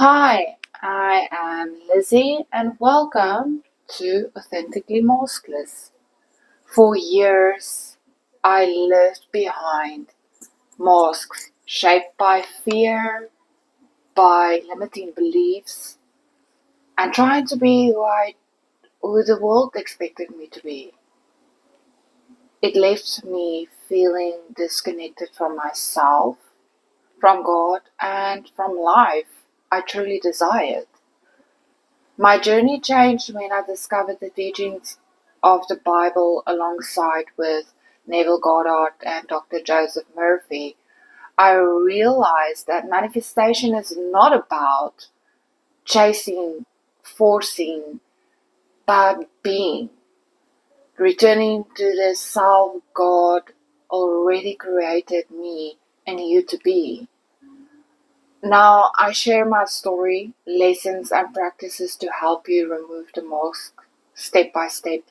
Hi, I am Lizzie and welcome to Authentically Maskless. For years, I lived behind masks shaped by fear, by limiting beliefs, and trying to be who the world expected me to be. It left me feeling disconnected from myself, from God, and from life I truly desired. My journey changed when I discovered the teachings of the Bible alongside with Neville Goddard and Dr. Joseph Murphy. I realized that manifestation is not about chasing, forcing, but being, returning to the self God already created me and you to be. Now, I share my story, lessons, and practices to help you remove the mask step by step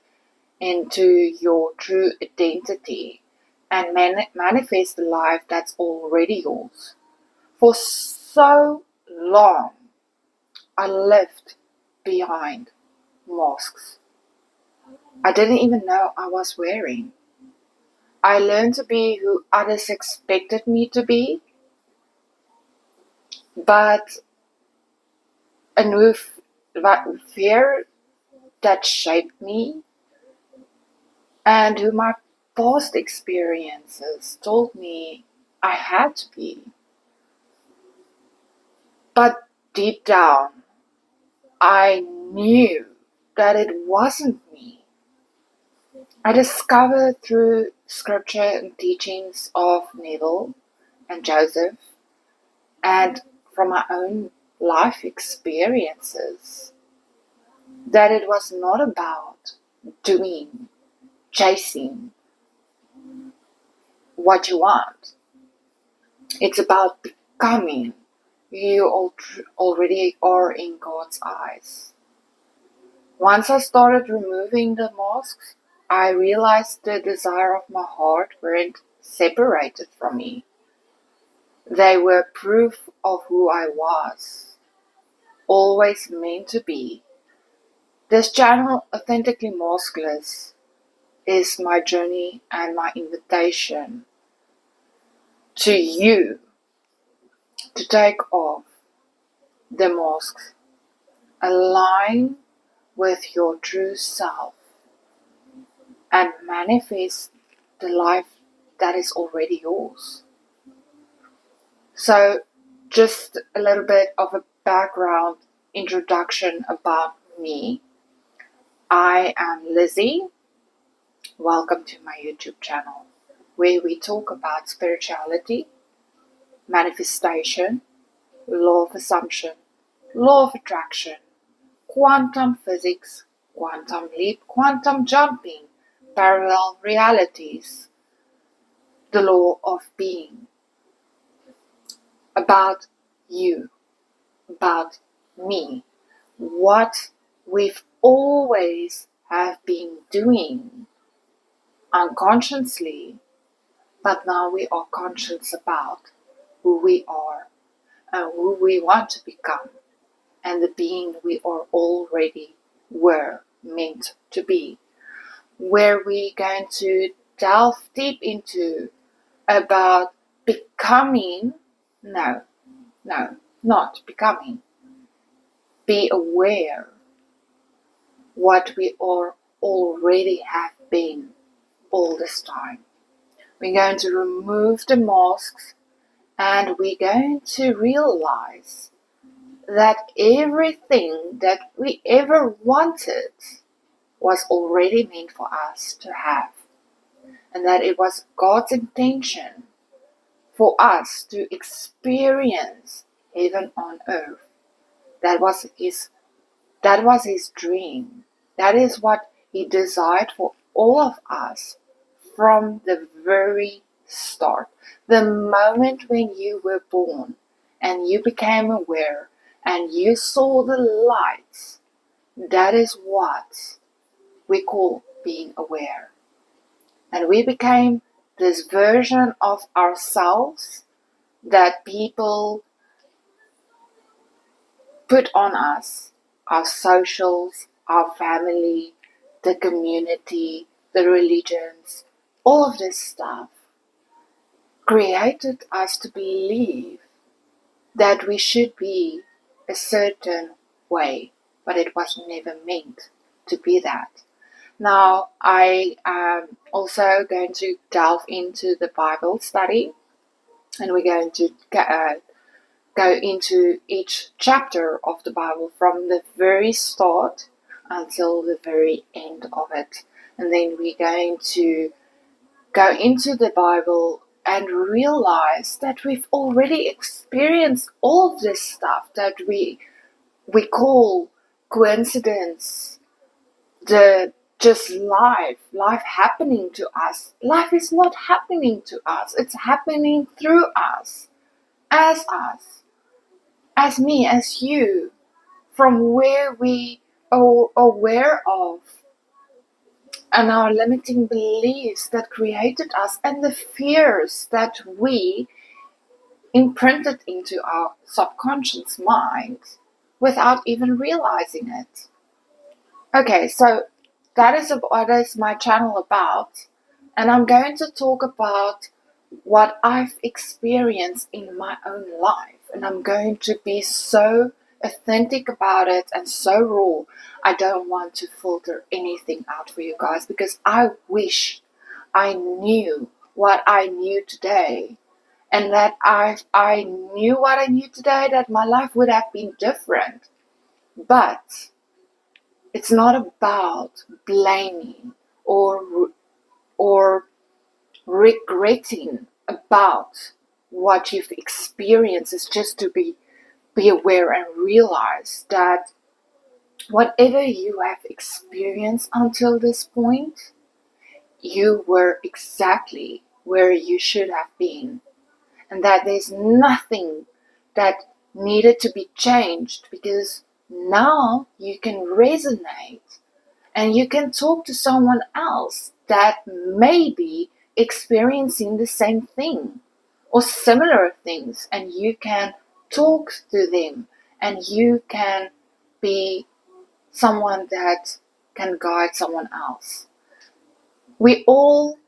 into your true identity and manifest the life that's already yours. For so long, I lived behind masks I didn't even know I was wearing. I learned to be who others expected me to be, but and with that fear that shaped me and who my past experiences told me I had to be. But deep down, I knew that it wasn't me. I discovered through scripture and teachings of Neville and Joseph and from my own life experiences that it was not about doing, chasing what you want. It's about becoming who you already are in God's eyes. Once I started removing the masks, I realized the desire of my heart weren't separated from me. They were proof of who I was, always meant to be. This channel, Authentically Maskless, is my journey and my invitation to you to take off the masks, align with your true self, and manifest the life that is already yours. So, just a little bit of a background introduction about me. I am Lizzie. Welcome to my YouTube channel, where we talk about spirituality, manifestation, law of assumption, law of attraction, quantum physics, quantum leap, quantum jumping, parallel realities, the law of being, about you, about me, what we've always have been doing unconsciously, but now we are conscious about who we are and who we want to become and the being we are already were meant to be. Where we're going to delve deep into about becoming, no, not becoming. Be aware what we are already have been all this time. We're going to remove the masks and we're going to realize that everything that we ever wanted was already meant for us to have, and that it was God's intention for us to experience heaven on earth. That was his dream. That is what he desired for all of us from the very start. The moment when you were born and you became aware and you saw the lights, that is what we call being aware. And we became this version of ourselves that people put on us, our socials, our family, the community, the religions, all of this stuff created us to believe that we should be a certain way, but it was never meant to be that. Now, I am also going to delve into the Bible study, and we're going to go into each chapter of the Bible from the very start until the very end of it. And then we're going to go into the Bible and realize that we've already experienced all of this stuff that we call coincidence, the just life happening to us. Life is not happening to us, it's happening through us, as me, as you, from where we are aware of, and our limiting beliefs that created us, and the fears that we imprinted into our subconscious mind without even realizing it. Okay, so that is what is my channel about, and I'm going to talk about what I've experienced in my own life, and I'm going to be so authentic about it and so raw. I don't want to filter anything out for you guys, because I wish I knew what I knew today, and that I knew what I knew today, that my life would have been different. But it's not about blaming or regretting about what you've experienced. It's just to be aware and realize that whatever you have experienced until this point, you were exactly where you should have been, and that there's nothing that needed to be changed, because now you can resonate and you can talk to someone else that may be experiencing the same thing or similar things, and you can talk to them and you can be someone that can guide someone else. We all,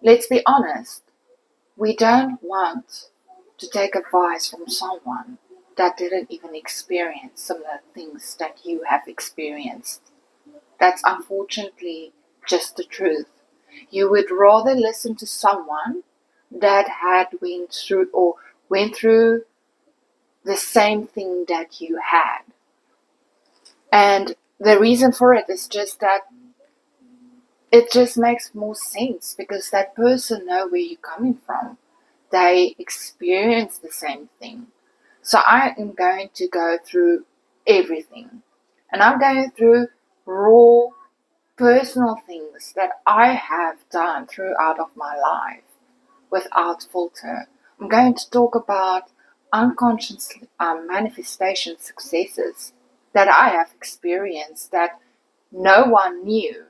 let's be honest, we don't want to take advice from someone that didn't even experience similar things that you have experienced. That's unfortunately just the truth. You would rather listen to someone that had went through the same thing that you had. And the reason for it is just that it just makes more sense, because that person knows where you're coming from. They experience the same thing. So I am going to go through everything. And I'm going through raw personal things that I have done throughout of my life without filter. I'm going to talk about unconscious manifestation successes that I have experienced that no one knew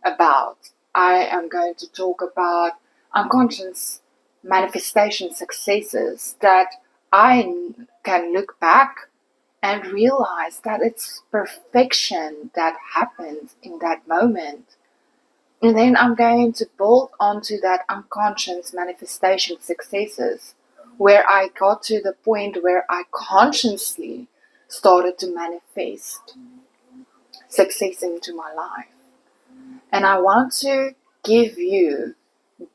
about. I am going to talk about unconscious manifestation successes that I can look back and realize that it's perfection that happens in that moment. And then I'm going to build onto that unconscious manifestation successes, where I got to the point where I consciously started to manifest success into my life. And I want to give you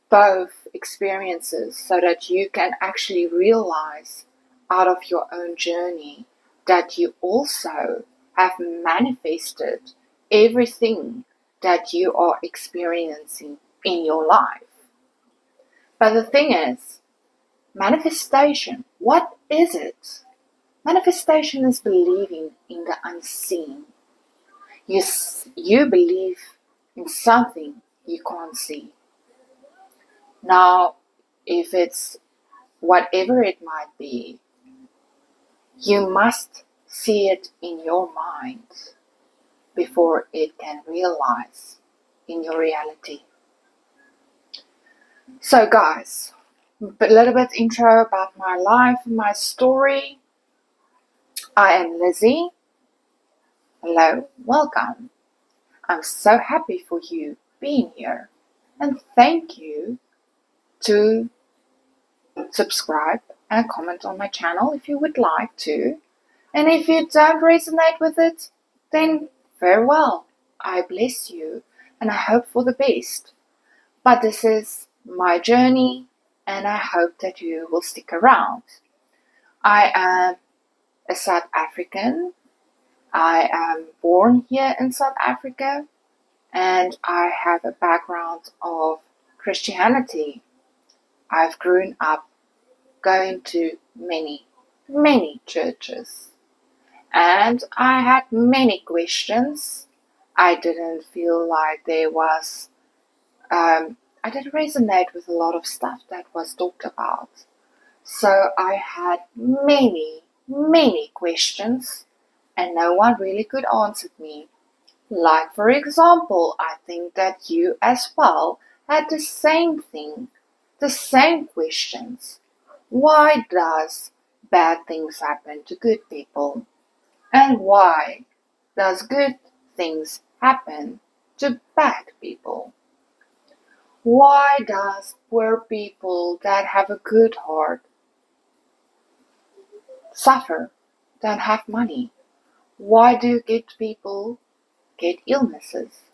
both experiences so that you can actually realize out of your own journey that you also have manifested everything that you are experiencing in your life. But the thing is, manifestation, what is it? Manifestation is believing in the unseen. You believe in something you can't see. Now, if it's whatever it might be, you must see it in your mind before it can realize in your reality. So guys, a little bit intro about my life, my story. I am Lizzie. Hello, welcome. I'm so happy for you being here. And thank you to subscribe and comment on my channel if you would like to. And if you don't resonate with it, then farewell. I bless you and I hope for the best. But this is my journey and I hope that you will stick around. I am a South African. I am born here in South Africa and I have a background of Christianity. I've grown up going to many churches and I had many questions. I didn't feel like I didn't resonate with a lot of stuff that was talked about. So I had many questions and no one really could answer me. Like, for example, I think that you as well had the same thing, the same questions. Why does bad things happen to good people? And why does good things happen to bad people? Why does poor people that have a good heart suffer, don't have money? Why do good people get illnesses?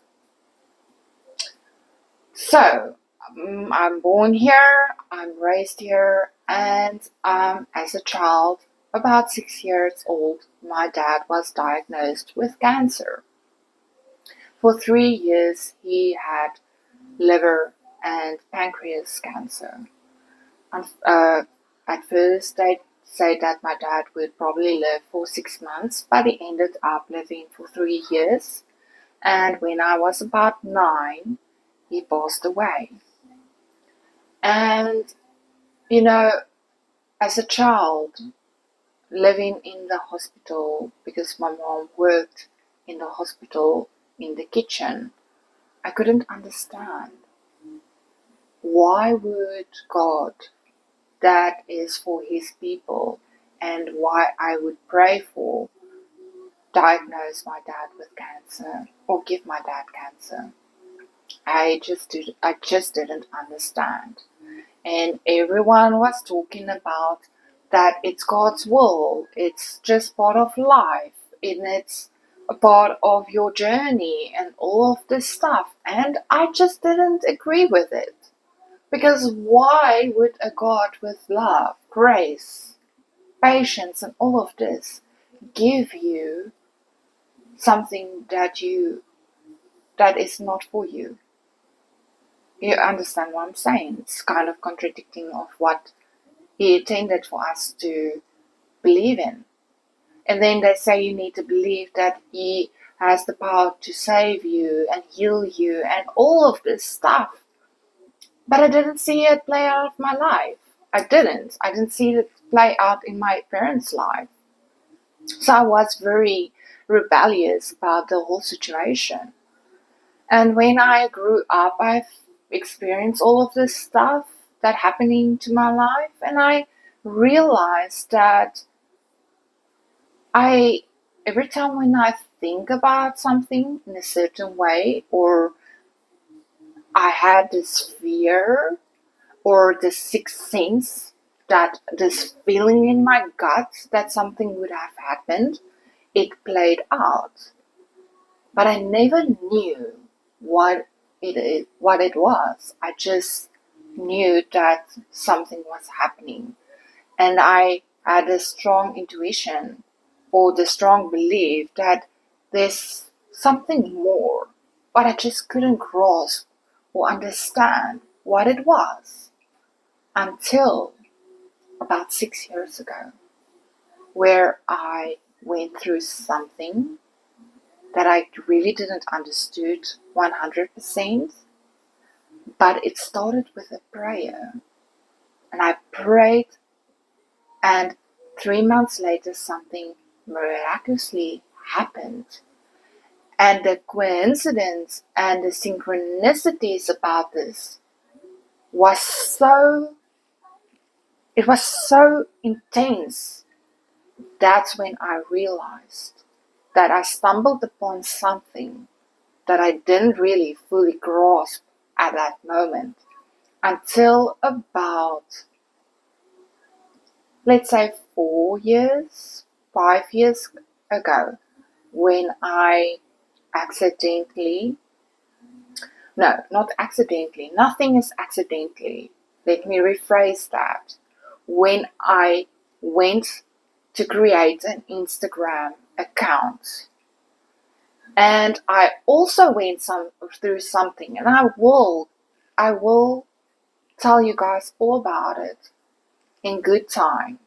So, I'm born here, I'm raised here, and as a child, about 6 years old, my dad was diagnosed with cancer. For 3 years, he had liver and pancreas cancer. And, at first, they said that my dad would probably live for 6 months, but he ended up living for 3 years. And when I was about 9, he passed away. And, you know, as a child, living in the hospital, because my mom worked in the hospital in the kitchen, I couldn't understand. Why would God, that is for his people, and why I would pray for, diagnose my dad with cancer or give my dad cancer? I just didn't understand. And everyone was talking about that it's God's will, it's just part of life, and it's a part of your journey and all of this stuff. And I just didn't agree with it. Because why would a God with love, grace, patience, and all of this give you something that is not for you? You understand what I'm saying? It's kind of contradicting of what he intended for us to believe in. And then they say you need to believe that he has the power to save you and heal you and all of this stuff. But I didn't see it play out of my life. I didn't see it play out in my parents' life. So I was very rebellious about the whole situation. And when I grew up, I've experienced all of this stuff that happening to my life, and I realized that every time when I think about something in a certain way, or I had this fear or this sixth sense, that this feeling in my gut that something would have happened, it played out. But I never knew what it was. I just knew that something was happening. And I had a strong intuition or the strong belief that there's something more, but I just couldn't grasp or understand what it was until about 6 years ago, where I went through something that I really didn't understood 100%, but it started with a prayer. And I prayed, and 3 months later, something miraculously happened. And the coincidence and the synchronicities about this was so intense that's when I realized that I stumbled upon something that I didn't really fully grasp at that moment until about, let's say, 4 years, 5 years ago, when I accidentally, no, not accidentally, nothing is accidentally. Let me rephrase that. When I went to create an Instagram account, and I also went through something, and I will tell you guys all about it in good time,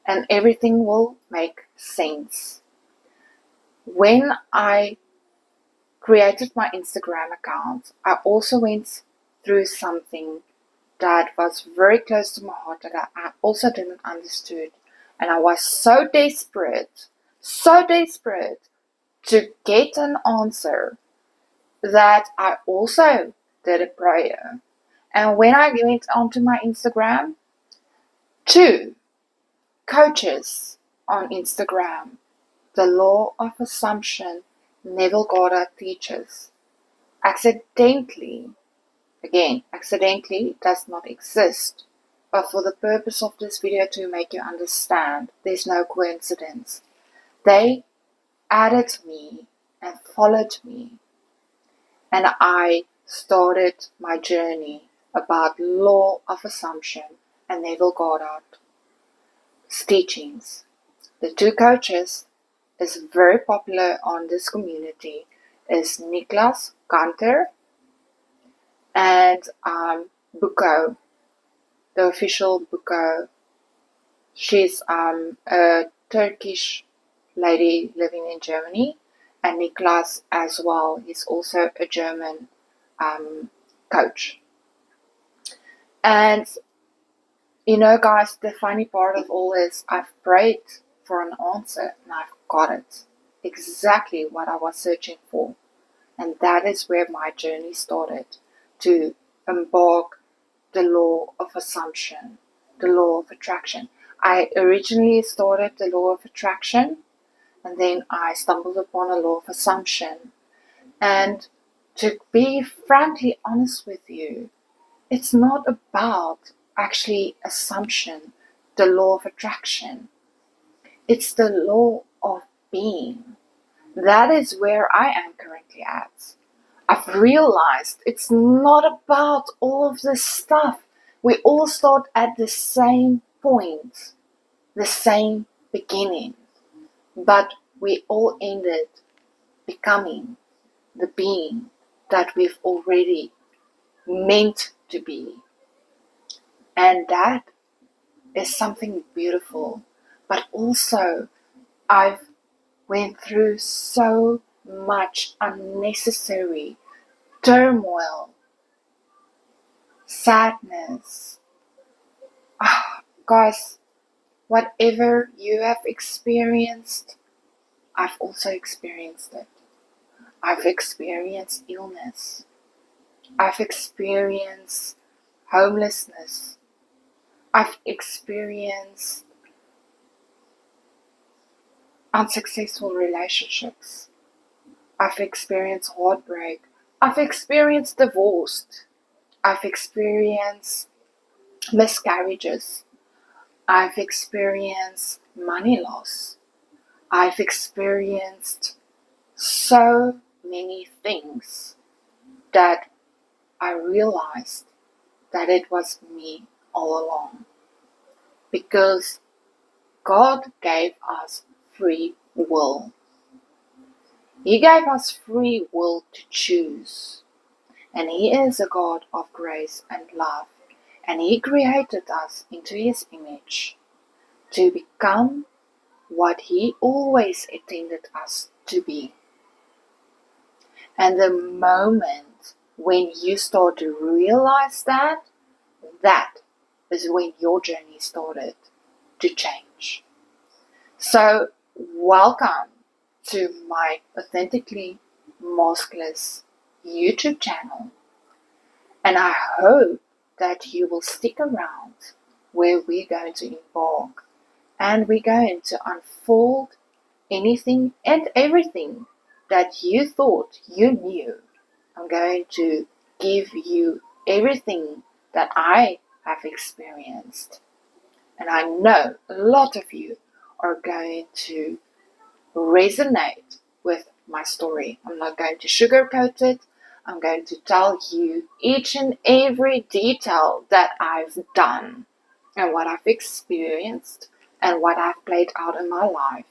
and everything will make sense. When I created my Instagram account, I also went through something that was very close to my heart that I also didn't understood. And I was so desperate to get an answer that I also did a prayer. And when I went onto my Instagram, two coaches on Instagram, the law of assumption Neville Goddard teaches, accidentally, again, accidentally does not exist. But for the purpose of this video to make you understand, there's no coincidence. They added me and followed me, and I started my journey about law of assumption and Neville Goddard's teachings. The two coaches is very popular on this community is Niklas Kanter and Buko, the official Buko. She's a Turkish lady living in Germany, and Niklas as well. He's also a German coach. And guys, the funny part of all is I've prayed for an answer and I've got it. Exactly what I was searching for. And that is where my journey started, to embark the law of assumption, the law of attraction. I originally started the law of attraction, and then I stumbled upon a law of assumption. And to be frankly honest with you, it's not about actually assumption, the law of attraction. It's the law of being. That is where I am currently at. I've realized it's not about all of this stuff. We all start at the same point, the same beginning, but we all ended becoming the being that we've already meant to be. And that is something beautiful. But also, I've went through so much unnecessary turmoil, sadness. Guys, whatever you have experienced, I've also experienced it. I've experienced illness. I've experienced homelessness. I've experienced unsuccessful relationships. I've experienced heartbreak. I've experienced divorce. I've experienced miscarriages. I've experienced money loss. I've experienced so many things that I realized that it was me all along. Because God gave us free will. He gave us free will to choose. And He is a God of grace and love. And He created us into His image to become what He always intended us to be. And the moment when you start to realize that is when your journey started to change. So, welcome to my Authentically Maskless YouTube channel. And I hope that you will stick around where we're going to embark and we're going to unfold anything and everything that you thought you knew. I'm going to give you everything that I have experienced. And I know a lot of you are going to resonate with my story. I'm not going to sugarcoat it. I'm going to tell you each and every detail that I've done and what I've experienced and what I've played out in my life.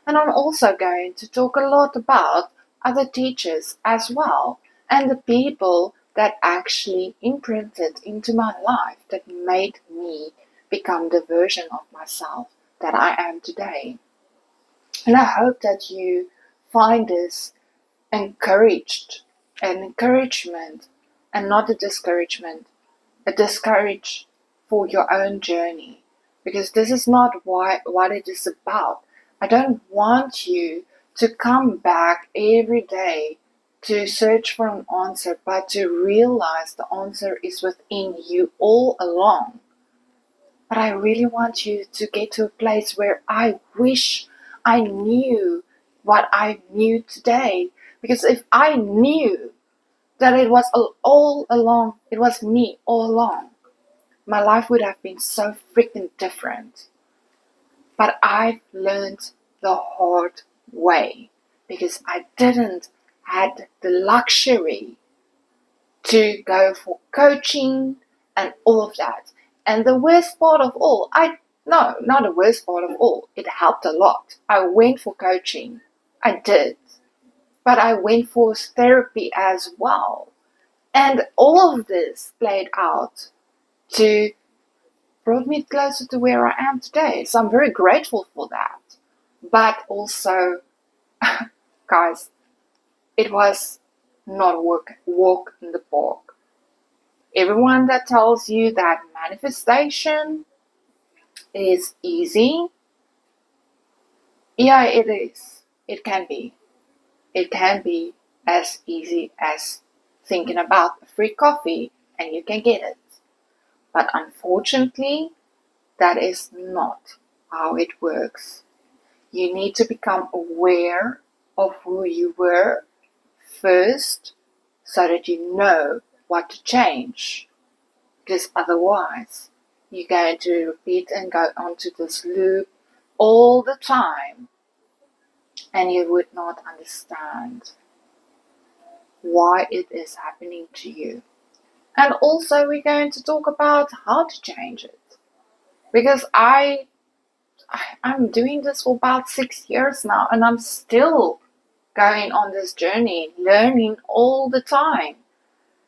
And I'm also going to talk a lot about other teachers as well and the people that actually imprinted into my life that made me become the version of myself that I am today. And I hope that you find this an encouragement and not a discouragement, a discourage for your own journey. Because this is not what it is about. I don't want you to come back every day to search for an answer, but to realize the answer is within you all along. But I really want you to get to a place where I wish I knew what I knew today. Because if I knew that it was all along, it was me all along, my life would have been so freaking different. But I've learned the hard way because I didn't had the luxury to go for coaching and all of that. And the worst part of all, no, not the worst part of all, it helped a lot. I went for coaching. I did. But I went for therapy as well. And all of this played out to brought me closer to where I am today. So I'm very grateful for that. But also, guys, it was not a walk in the park. Everyone that tells you that manifestation is easy, yeah, it is. It can be. It can be as easy as thinking about a free coffee and you can get it. But unfortunately, that is not how it works. You need to become aware of who you were first so that you know what to change. Because otherwise, you're going to repeat and go onto this loop all the time and you would not understand why it is happening to you. And also, we're going to talk about how to change it. Because I'm doing this for about 6 years now and I'm still going on this journey, learning all the time.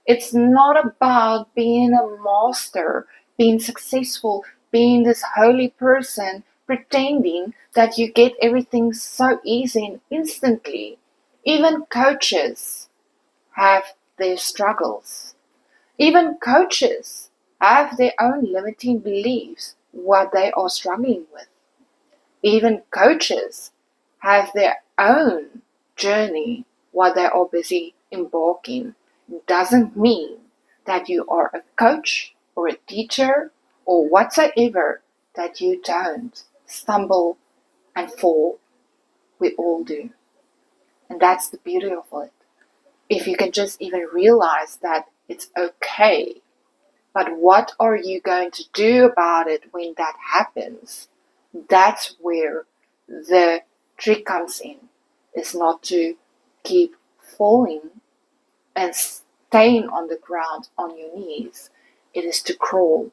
It's not about being a master, being successful, being this holy person, pretending that you get everything so easy and instantly. Even coaches have their struggles. Even coaches have their own limiting beliefs, what they are struggling with. Even coaches have their own journey while they are busy embarking. Doesn't mean that you are a coach or a teacher or whatsoever that you don't stumble and fall. We all do. And that's the beauty of it. If you can just even realize that it's okay, but what are you going to do about it when that happens? That's where the trick comes in. It's not to keep falling and staying on the ground on your knees. It is to crawl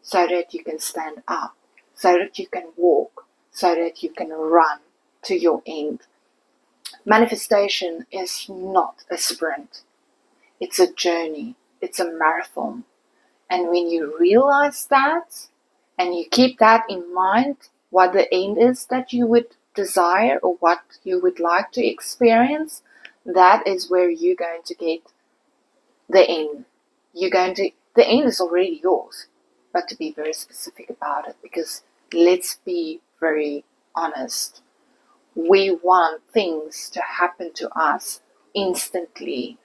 so that you can stand up, so that you can walk, so that you can run to your end. Manifestation is not a sprint. It's a journey. It's a marathon. And when you realize that and you keep that in mind, what the end is that you would desire or what you would like to experience, that is where you're going to get the end. The end is already yours, but to be very specific about it, because let's be very honest. We want things to happen to us instantly.